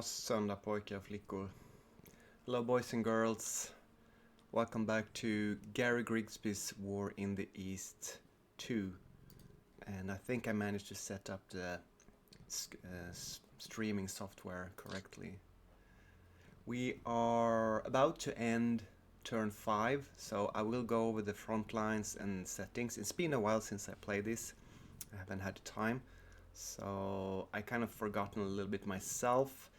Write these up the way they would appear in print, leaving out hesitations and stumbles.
Söndag pojkar och flickor. Hello boys and girls. Welcome back to Gary Grigsby's War in the East 2. And I think I managed to set up the streaming software correctly. We are about to end turn 5, so I will go over the front lines and settings. It's been a while since I played this. I haven't had time, so I kind of forgotten a little bit myself.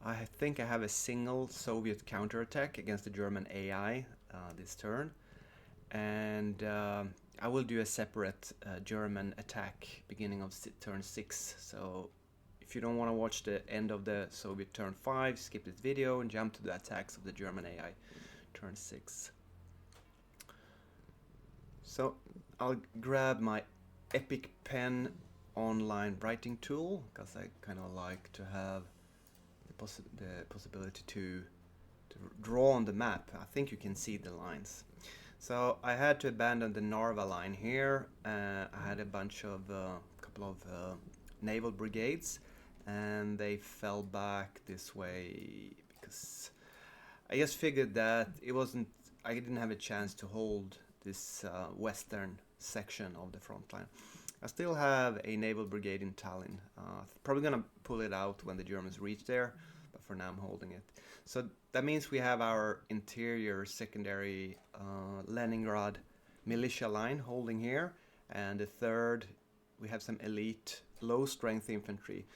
I think I have a single Soviet counterattack against the German AI this turn, and I will do a separate German attack beginning of turn 6. So if you don't want to watch the end of the Soviet turn 5, skip this video and jump to the attacks of the German AI turn 6. So I'll grab my Epic Pen online writing tool, because I kind of like to have the possibility to draw on the map. I think you can see the lines. So I had to abandon the Narva line here. I had a bunch of couple of naval brigades, and they fell back this way because I just figured that I didn't have a chance to hold this western section of the front line. I still have a naval brigade in Tallinn. Probably gonna pull it out when the Germans reach there, but for now I'm holding it. So that means we have our interior secondary Leningrad militia line holding here, and the third we have some elite low strength infantry.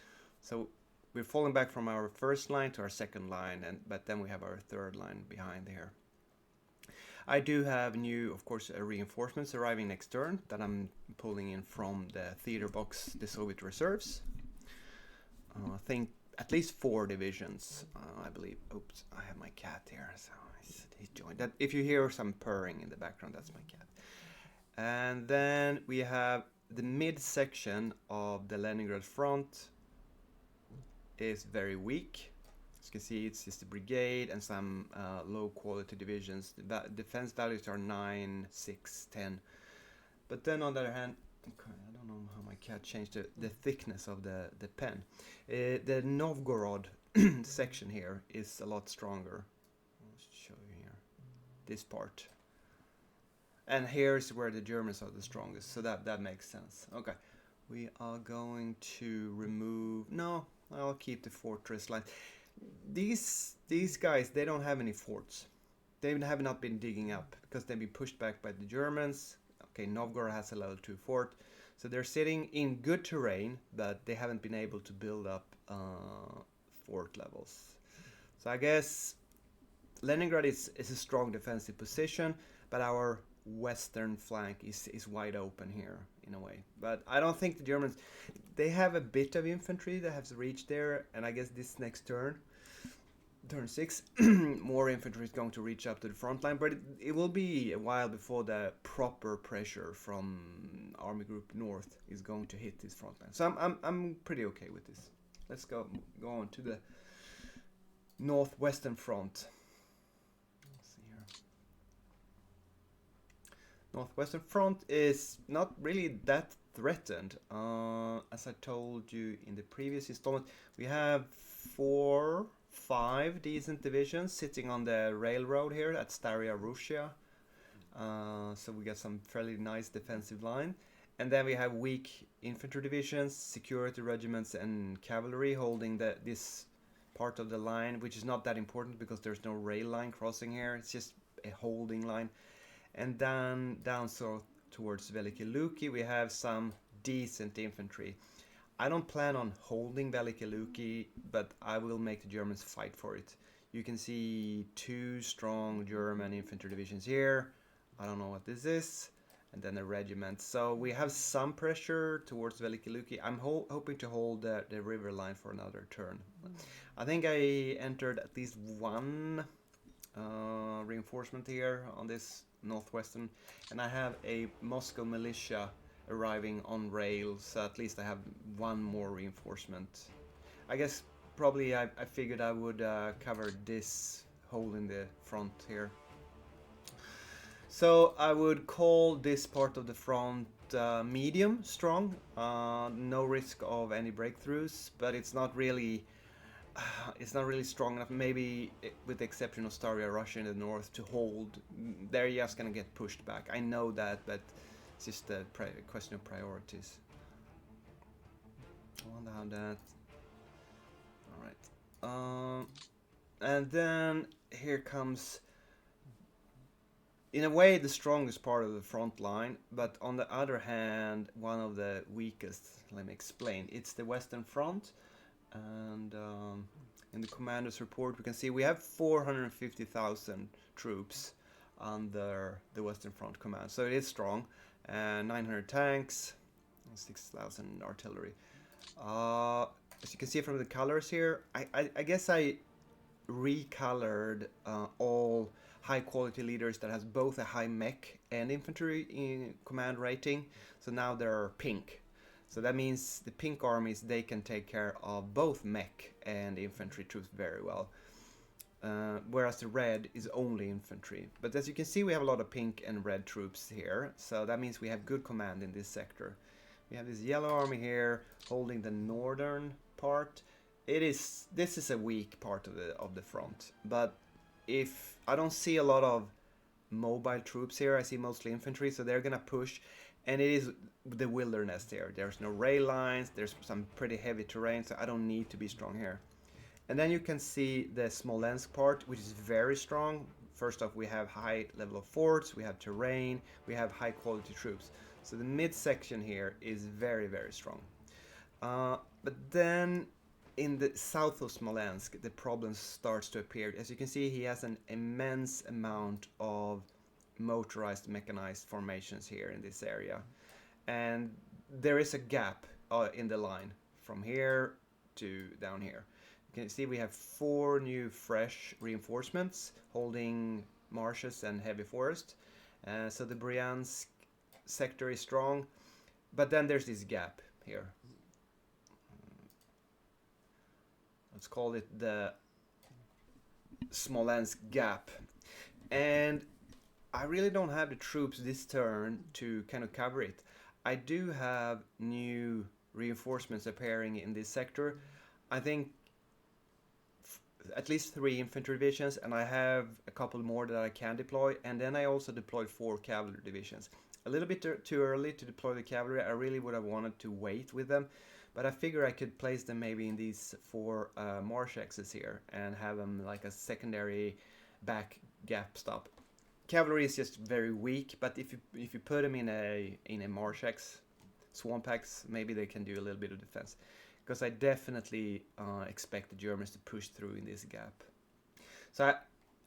So we're falling back from our first line to our second line, but then we have our third line behind here. I do have new, of course, reinforcements arriving next turn that I'm pulling in from the theater box, the Soviet reserves. I think at least 4 divisions, I believe. Oops, I have my cat here, so he's joined. That, if you hear some purring in the background, that's my cat. And then we have the midsection of the Leningrad front is very weak. As you can see, it's just a brigade and some low quality divisions. The defense values are 9, 6, 10. But then on the other hand, okay, I don't know how my cat changed the thickness of the pen. The Novgorod section here is a lot stronger. I'll show you here. This part. And here's where the Germans are the strongest, so that makes sense. Okay, we are going to remove... No, I'll keep the fortress line. These guys, they don't have any forts. They have not been digging up because they've been pushed back by the Germans. Okay, Novgorod has a level 2 fort, so they're sitting in good terrain, but they haven't been able to build up fort levels. So I guess Leningrad is a strong defensive position, but our western flank is wide open here in a way. But I don't think the Germans, they have a bit of infantry that has reached there, and I guess this next turn 6, more infantry is going to reach up to the front line, but it will be a while before the proper pressure from Army Group North is going to hit this front line. So I'm pretty okay with this. Let's go on to the northwestern front. Let's see here. Northwestern front is not really that threatened. As I told you in the previous installment, we have 4, 5 decent divisions sitting on the railroad here at Staria Russia. So we got some fairly nice defensive line. And then we have weak infantry divisions, security regiments and cavalry holding this part of the line, which is not that important because there's no rail line crossing here. It's just a holding line. And then down south towards Veliki Luki we have some decent infantry. I don't plan on holding Veliki Luki, but I will make the Germans fight for it. You can see 2 strong German infantry divisions here. I don't know what this is. And then a regiment. So we have some pressure towards Veliki Luki. I'm hoping to hold the river line for another turn. I think I entered at least 1 reinforcement here on this northwestern, and I have a Moscow militia arriving on rails, so at least I have 1 more reinforcement. I guess probably I figured I would cover this hole in the front here. So I would call this part of the front medium strong, no risk of any breakthroughs, but it's not really it's not really strong enough. Maybe with the exception of Staria, Russia in the north to hold. They're just gonna get pushed back. I know that, but it's just a question of priorities. I wonder how that. All right. And then here comes, in a way, the strongest part of the front line, but on the other hand, one of the weakest. Let me explain. It's the Western Front, and in the commander's report, we can see we have 450,000 troops under the Western Front command, so it is strong. 900 tanks, 6,000 artillery. As you can see from the colors here, I guess I recolored all high quality leaders that has both a high mech and infantry in command rating, so now they're pink. So that means the pink armies, they can take care of both mech and infantry troops very well, whereas the red is only infantry. But as you can see, we have a lot of pink and red troops here, so that means we have good command in this sector. We have this yellow army here holding the northern part. This is a weak part of the front, but if I don't see a lot of mobile troops here, I see mostly infantry, so they're gonna push, and it is the wilderness there. There's no rail lines, there's some pretty heavy terrain, so I don't need to be strong here. And then you can see the Smolensk part, which is very strong. First off, we have high level of forts, we have terrain, we have high quality troops. So the midsection here is very, very strong. But then in the south of Smolensk, the problem starts to appear. As you can see, he has an immense amount of motorized, mechanized formations here in this area. And there is a gap in the line from here to down here. You can see we have 4 new fresh reinforcements holding marshes and heavy forest. So the Bryansk sector is strong, but then there's this gap here. Let's call it the Smolensk gap. And I really don't have the troops this turn to kind of cover it. I do have new reinforcements appearing in this sector. I think at least 3 infantry divisions, and I have a couple more that I can deploy, and then I also deployed 4 cavalry divisions. A little bit too early to deploy the cavalry. I really would have wanted to wait with them, but I figure I could place them maybe in these 4 marsh X's here and have them like a secondary back gap stop. Cavalry is just very weak, but if you put them in a marsh X, swamp X, maybe they can do a little bit of defense. Because I definitely expect the Germans to push through in this gap. So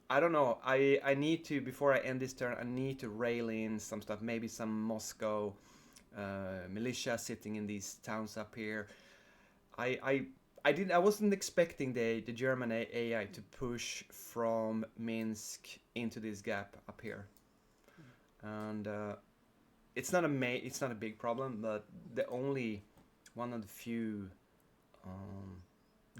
I don't know. I need to, before I end this turn, I need to rail in some stuff. Maybe some Moscow militia sitting in these towns up here. I wasn't expecting the German AI to push from Minsk into this gap up here, and it's not a big problem, but the only one of the few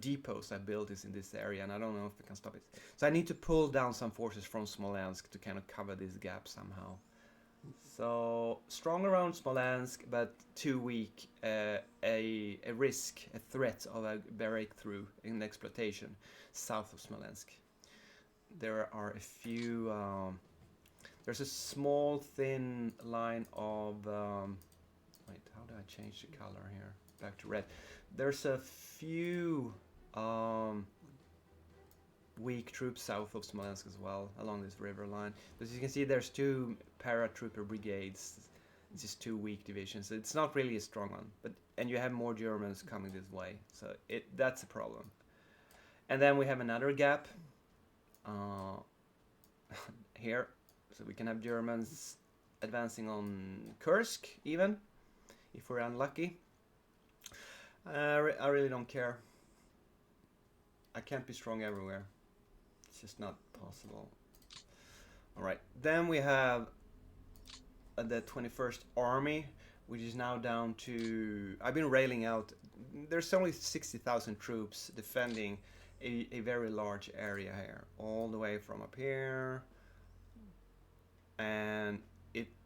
depots I built is in this area, and I don't know if I can stop it. So I need to pull down some forces from Smolensk to kind of cover this gap somehow. So strong around Smolensk, but too weak. A risk, a threat of a breakthrough in exploitation south of Smolensk. There are a few. There's a small thin line of. Wait, how do I change the color here? Back to red. There's a few weak troops south of Smolensk as well, along this river line. As you can see, there's 2 paratrooper brigades. It's just 2 weak divisions. It's not really a strong one, and you have more Germans coming this way, so that's a problem. And then we have another gap here, so we can have Germans advancing on Kursk even, if we're unlucky. I really don't care. I can't be strong everywhere. It's just not possible. Alright, then we have the 21st Army, which is now down to... I've been railing out. There's only 60,000 troops defending a very large area here, all the way from up here. And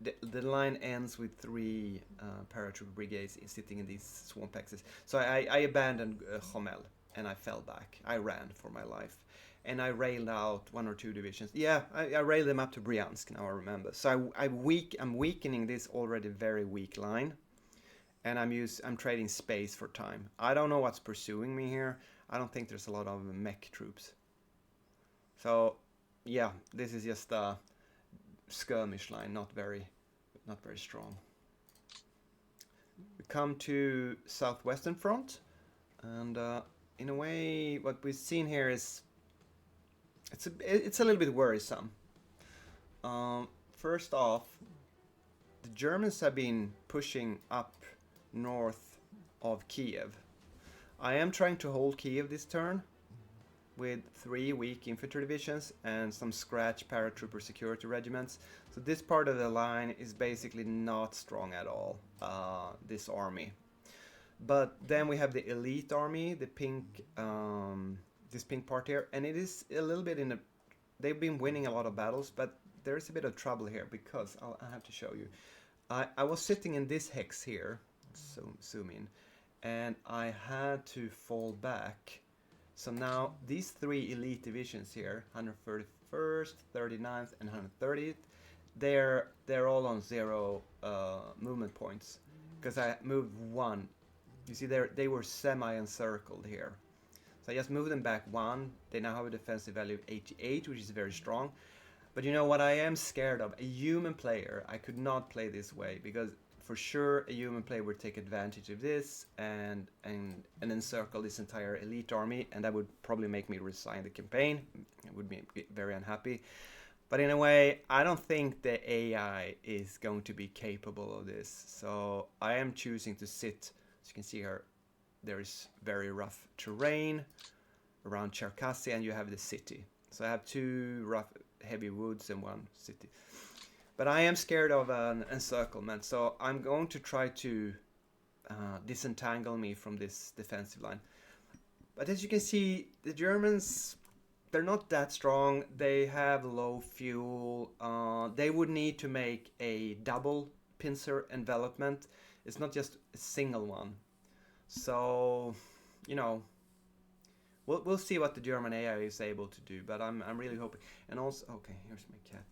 the line ends with 3 paratrooper brigades sitting in these swamp axes. So I abandoned Homel, and I fell back. I ran for my life, and I railed out 1 or 2 divisions. Yeah, I railed them up to Bryansk. Now I remember. So I'm weakening this already very weak line, and I'm trading space for time. I don't know what's pursuing me here. I don't think there's a lot of mech troops. So yeah, this is just a skirmish line, not very strong. We come to southwestern front, and in a way, what we've seen here is it's a little bit worrisome. First off, the Germans have been pushing up north of Kiev. I am trying to hold Kiev this turn with 3 weak infantry divisions and some scratch paratrooper security regiments. So this part of the line is basically not strong at all, this army. But then we have the elite army, the pink, this pink part here, and it is a little bit in a... They've been winning a lot of battles, but there's a bit of trouble here because I have to show you. I was sitting in this hex here, so zoom in, and I had to fall back. So now these 3 elite divisions here, 131st, 39th, and 130th, they're all on 0 movement points because I moved 1. You see, they were semi-encircled here. So I just moved them back 1. They now have a defensive value of 88, which is very strong. But you know what I am scared of? A human player. I could not play this way because for sure a human player would take advantage of this and encircle this entire elite army, and that would probably make me resign the campaign. I would be very unhappy. But in a way, I don't think the AI is going to be capable of this. So I am choosing to sit. As you can see here, there is very rough terrain around Cherkasy, and you have the city. So I have 2 rough, heavy woods and 1 city. But I am scared of an encirclement, so I'm going to try to disentangle me from this defensive line. But as you can see, the Germans, they're not that strong. They have low fuel. They would need to make a double pincer envelopment. It's not just a single one. So, you know, we'll see what the German AI is able to do. But I'm really hoping. And also, okay, here's my cat.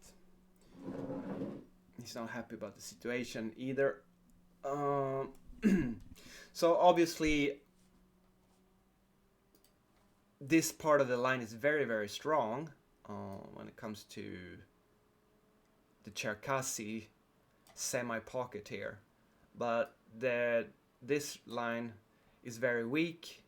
He's not happy about the situation either. So obviously this part of the line is very, very strong when it comes to the Cherkasy semi-pocket here. But this line is very weak,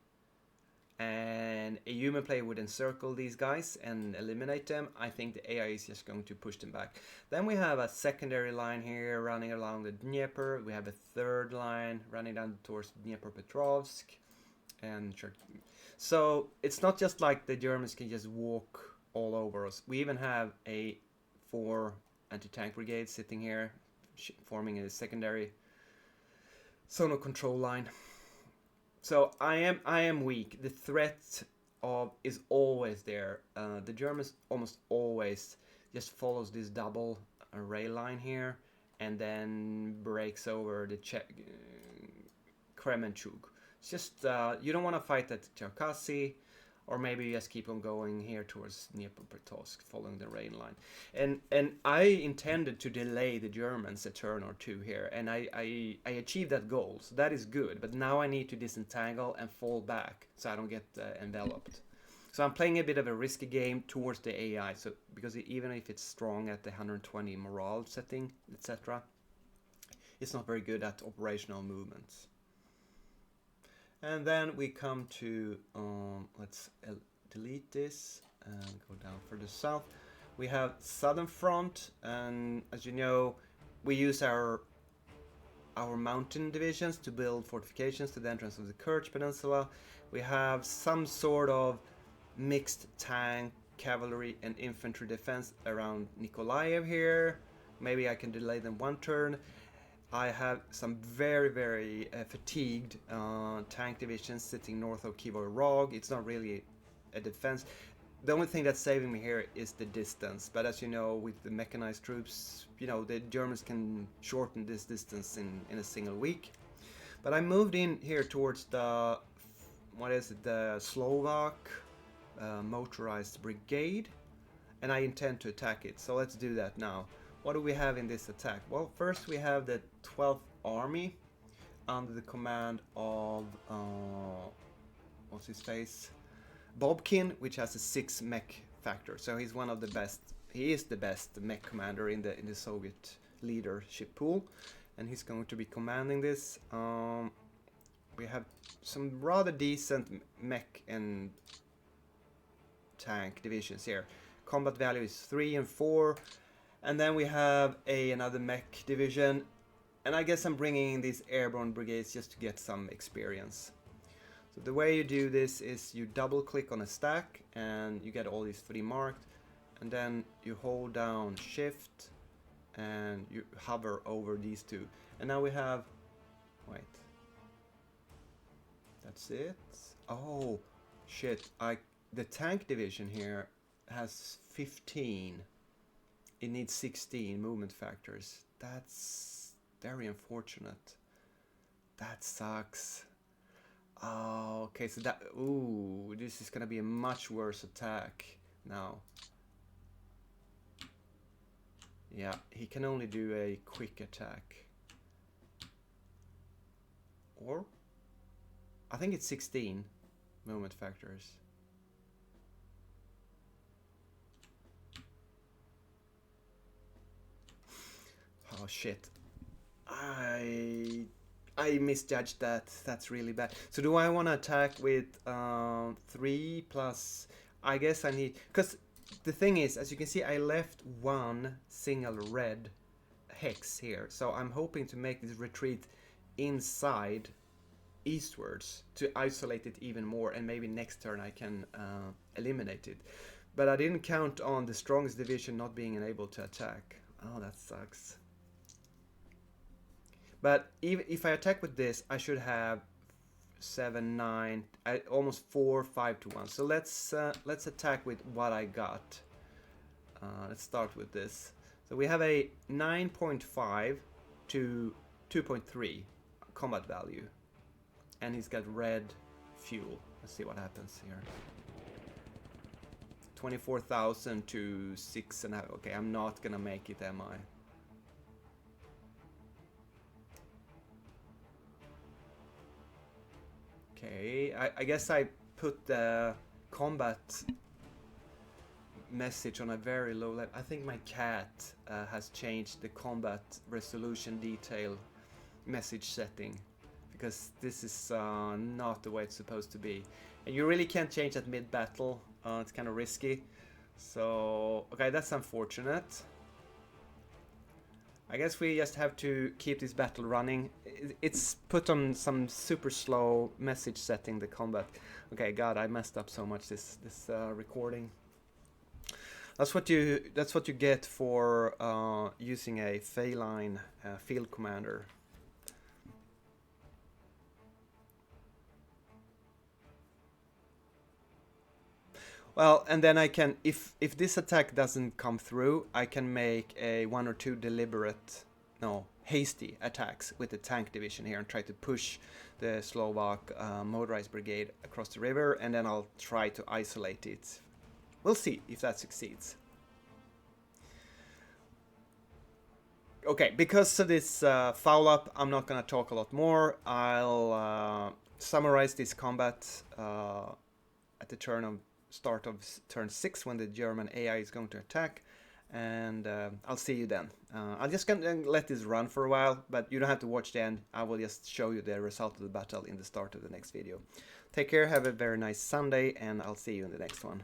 and a human player would encircle these guys and eliminate them. I think the AI is just going to push them back. Then we have a secondary line here running along the Dnieper. We have a third line running down towards Dnipropetrovsk. And so it's not just like the Germans can just walk all over us. We even have a 4 anti-tank brigades sitting here, forming a secondary zonal control line. So I am weak. The threat is always there. The Germans almost always just follows this double rail line here and then breaks over the Kremenchug. It's just you don't want to fight at Cherkasy, or maybe you just keep on going here towards Dnipropetrovsk, following the rail line. And I intended to delay the Germans a turn or 2 here, and I achieved that goal, so that is good. But now I need to disentangle and fall back so I don't get enveloped. So I'm playing a bit of a risky game towards the AI, so because even if it's strong at the 120 morale setting, etc., it's not very good at operational movements. And then we come to, let's delete this and go down further south. We have Southern Front, and as you know, we use our mountain divisions to build fortifications to the entrance of the Kerch Peninsula. We have some sort of mixed tank, cavalry, and infantry defense around Nikolaev here. Maybe I can delay them 1 turn. I have some very, very fatigued tank divisions sitting north of Krivoi Rog. It's not really a defense. The only thing that's saving me here is the distance. But as you know, with the mechanized troops, you know, the Germans can shorten this distance in a single week. But I moved in here towards the what is it, the Slovak motorized brigade, and I intend to attack it. So let's do that now. What do we have in this attack? Well, first we have the 12th Army under the command of what's his face, Bobkin, which has a 6 mech factor. So he's one of the best. He is the best mech commander in the Soviet leadership pool, and he's going to be commanding this. We have some rather decent mech and tank divisions here. Combat value is 3 and 4, and then we have another mech division, and I guess I'm bringing in these airborne brigades just to get some experience. So the way you do this is you double click on a stack and you get all these 3 marked, and then you hold down shift and you hover over these 2, and now we have, wait, that's it. Oh shit, the tank division here has 15. It needs 16 movement factors. That's very unfortunate. That sucks. Oh, okay, so that, ooh, this is gonna be a much worse attack now. Yeah, he can only do a quick attack. Or, I think it's 16 movement factors. Oh shit. I misjudged that. That's really bad. So do I want to attack with 3 plus... I guess I need... Because the thing is, as you can see, I left 1 single red hex here. So I'm hoping to make this retreat inside eastwards to isolate it even more, and maybe next turn I can eliminate it. But I didn't count on the strongest division not being able to attack. Oh, that sucks. But even if I attack with this, I should have 7, 9, almost 4, 5 to 1. So let's attack with what I got. Let's start with this. So we have a 9.5 to 2.3 combat value, and he's got red fuel. Let's see what happens here. 24,000 to 6.5. Okay, I'm not gonna make it, am I? Okay, I guess I put the combat message on a very low level. I think my cat has changed the combat resolution detail message setting, because this is not the way it's supposed to be. And you really can't change that mid-battle. It's kind of risky. So, okay, that's unfortunate. I guess we just have to keep this battle running. It's put on some super slow message setting, the combat. Okay, God, I messed up so much this recording. That's what you get for using a feline field commander. Well, and then I can, if this attack doesn't come through, I can make a 1 or 2 hasty attacks with the tank division here and try to push the Slovak motorized brigade across the river, and then I'll try to isolate it. We'll see if that succeeds. Okay, because of this foul up, I'm not gonna talk a lot more. I'll summarize this combat at the start of turn 6 when the German AI is going to attack, and I'll see you then. I'm just gonna let this run for a while, but you don't have to watch the end. I will just show you the result of the battle in the start of the next video. Take care, have a very nice Sunday, and I'll see you in the next one.